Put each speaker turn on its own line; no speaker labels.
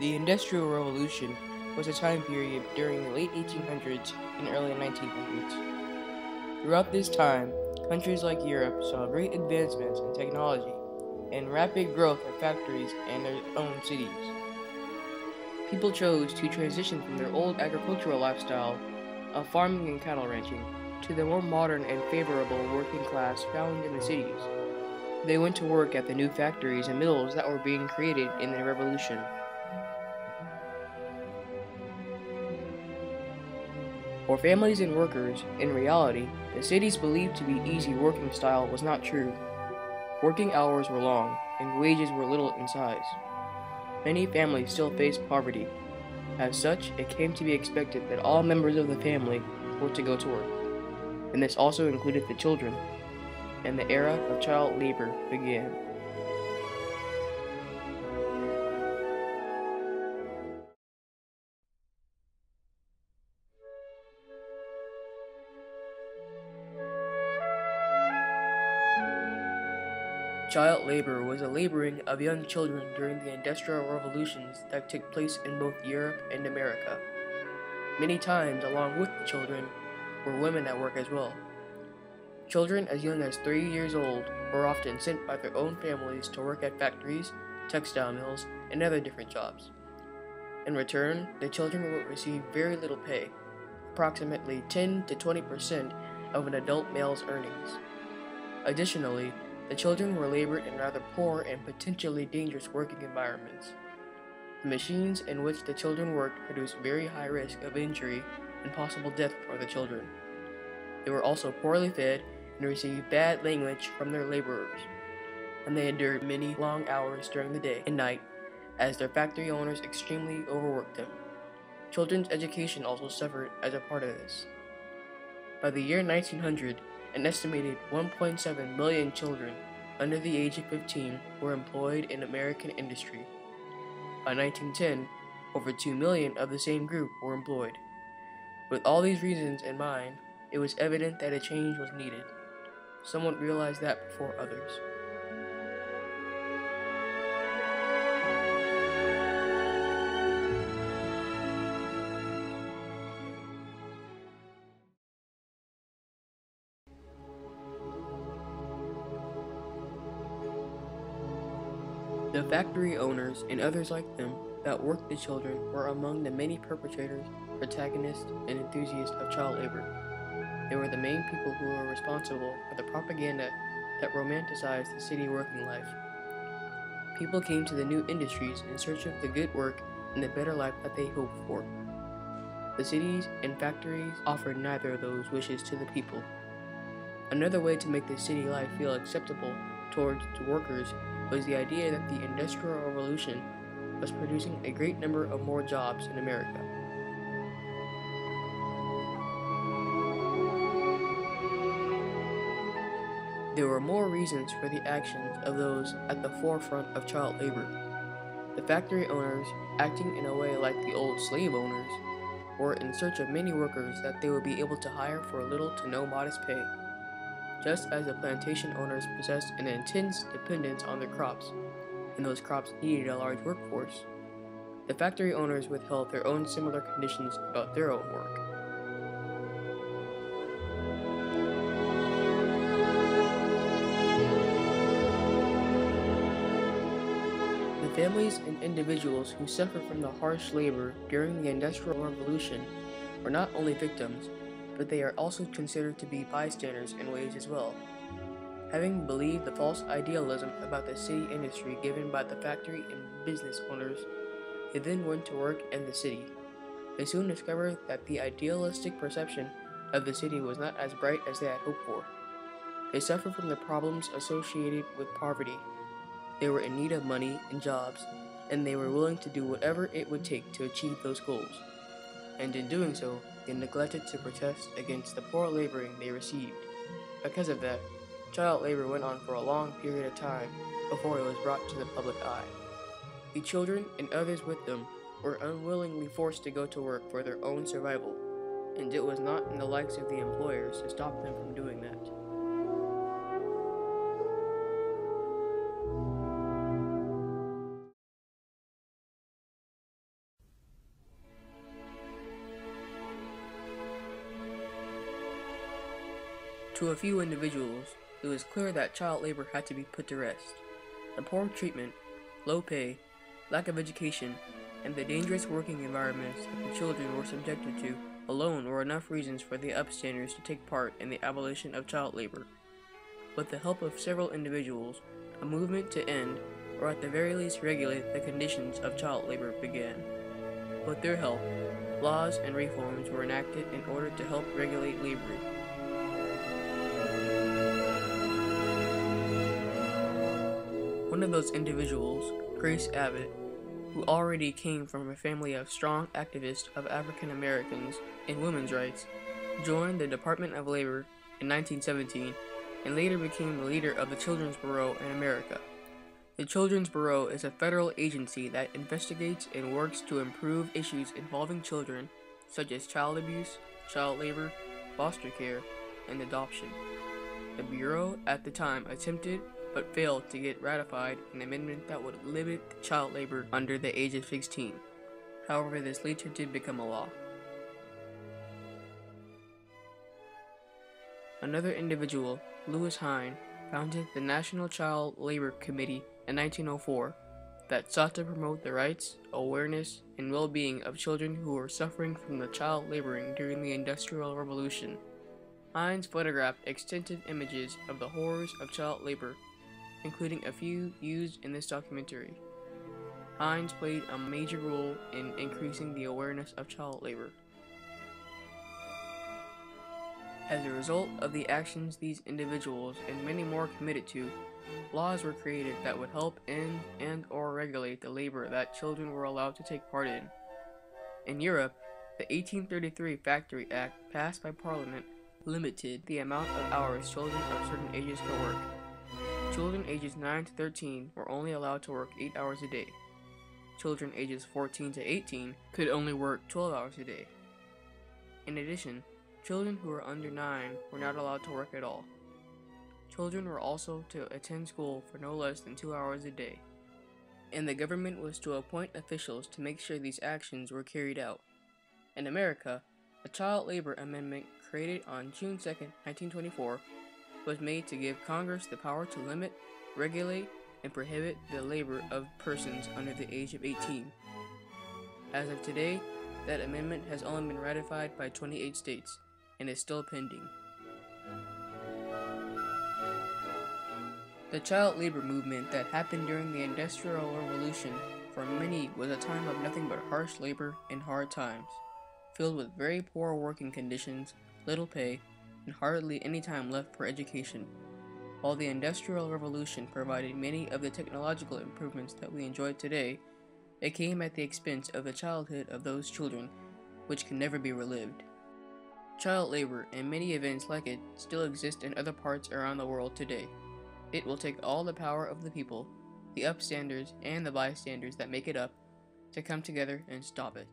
The Industrial Revolution was a time period during the late 1800s and early 1900s. Throughout this time, countries like Europe saw great advancements in technology and rapid growth of factories and their own cities. People chose to transition from their old agricultural lifestyle of farming and cattle ranching to the more modern and favorable working class found in the cities. They went to work at the new factories and mills that were being created in the revolution. For families and workers, in reality, the cities believed to be easy working style was not true. Working hours were long, and wages were little in size. Many families still faced poverty. As such, it came to be expected that all members of the family were to go to work, and this also included the children, and the era of child labor began. Child labor was a laboring of young children during the industrial revolutions that took place in both Europe and America. Many times, along with the children, were women at work as well. Children as young as 3 years old were often sent by their own families to work at factories, textile mills, and other different jobs. In return, the children would receive very little pay, approximately 10 to 20% of an adult male's earnings. Additionally, the children were labored in rather poor and potentially dangerous working environments. The machines in which the children worked produced very high risk of injury and possible death for the children. They were also poorly fed and received bad language from their laborers, and they endured many long hours during the day and night as their factory owners extremely overworked them. Children's education also suffered as a part of this. By the year 1900, an estimated 1.7 million children under the age of 15 were employed in American industry. By 1910, over 2 million of the same group were employed. With all these reasons in mind, it was evident that a change was needed. Someone realized that before others. The factory owners and others like them that worked the children were among the many perpetrators, protagonists, and enthusiasts of child labor. They were the main people who were responsible for the propaganda that romanticized the city working life. People came to the new industries in search of the good work and the better life that they hoped for. The cities and factories offered neither of those wishes to the people. Another way to make the city life feel acceptable towards the workers was the idea that the Industrial Revolution was producing a great number of more jobs in America. There were more reasons for the actions of those at the forefront of child labor. The factory owners, acting in a way like the old slave owners, were in search of many workers that they would be able to hire for little to no modest pay. Just as the plantation owners possessed an intense dependence on their crops, and those crops needed a large workforce, the factory owners withheld their own similar conditions about their own work. The families and individuals who suffered from the harsh labor during the Industrial Revolution were not only victims, but they are also considered to be bystanders in ways as well. Having believed the false idealism about the city industry given by the factory and business owners, they then went to work in the city. They soon discovered that the idealistic perception of the city was not as bright as they had hoped for. They suffered from the problems associated with poverty. They were in need of money and jobs, and they were willing to do whatever it would take to achieve those goals. And in doing so, they neglected to protest against the poor laboring they received. Because of that, child labor went on for a long period of time before it was brought to the public eye. The children and others with them were unwillingly forced to go to work for their own survival, and it was not in the likes of the employers to stop them from doing that. To a few individuals, it was clear that child labor had to be put to rest. The poor treatment, low pay, lack of education, and the dangerous working environments that the children were subjected to alone were enough reasons for the upstanders to take part in the abolition of child labor. With the help of several individuals, a movement to end, or at the very least regulate, the conditions of child labor began. With their help, laws and reforms were enacted in order to help regulate labor. One of those individuals, Grace Abbott, who already came from a family of strong activists of African Americans in women's rights, joined the Department of Labor in 1917 and later became the leader of the Children's Bureau in America. The Children's Bureau is a federal agency that investigates and works to improve issues involving children, such as child abuse, child labor, foster care, and adoption. The Bureau at the time attempted but failed to get ratified an amendment that would limit child labor under the age of 16. However, this later did become a law. Another individual, Lewis Hine, founded the National Child Labor Committee in 1904 that sought to promote the rights, awareness, and well-being of children who were suffering from the child laboring during the Industrial Revolution. Hines photographed extensive images of the horrors of child labor, including a few used in this documentary. Hines played a major role in increasing the awareness of child labor. As a result of the actions these individuals and many more committed to, laws were created that would help end and/or regulate the labor that children were allowed to take part in. In Europe, the 1833 Factory Act passed by Parliament limited the amount of hours children of certain ages could work. Children ages 9 to 13 were only allowed to work 8 hours a day. Children ages 14 to 18 could only work 12 hours a day. In addition, children who were under 9 were not allowed to work at all. Children were also to attend school for no less than 2 hours a day. And the government was to appoint officials to make sure these actions were carried out. In America, a child labor amendment created on June 2, 1924, was made to give Congress the power to limit, regulate, and prohibit the labor of persons under the age of 18. As of today, that amendment has only been ratified by 28 states and is still pending. The child labor movement that happened during the Industrial Revolution for many was a time of nothing but harsh labor and hard times, filled with very poor working conditions, little pay, and hardly any time left for education. While the Industrial Revolution provided many of the technological improvements that we enjoy today, it came at the expense of the childhood of those children, which can never be relived. Child labor and many events like it still exist in other parts around the world today. It will take all the power of the people, the upstanders and the bystanders that make it up, to come together and stop it.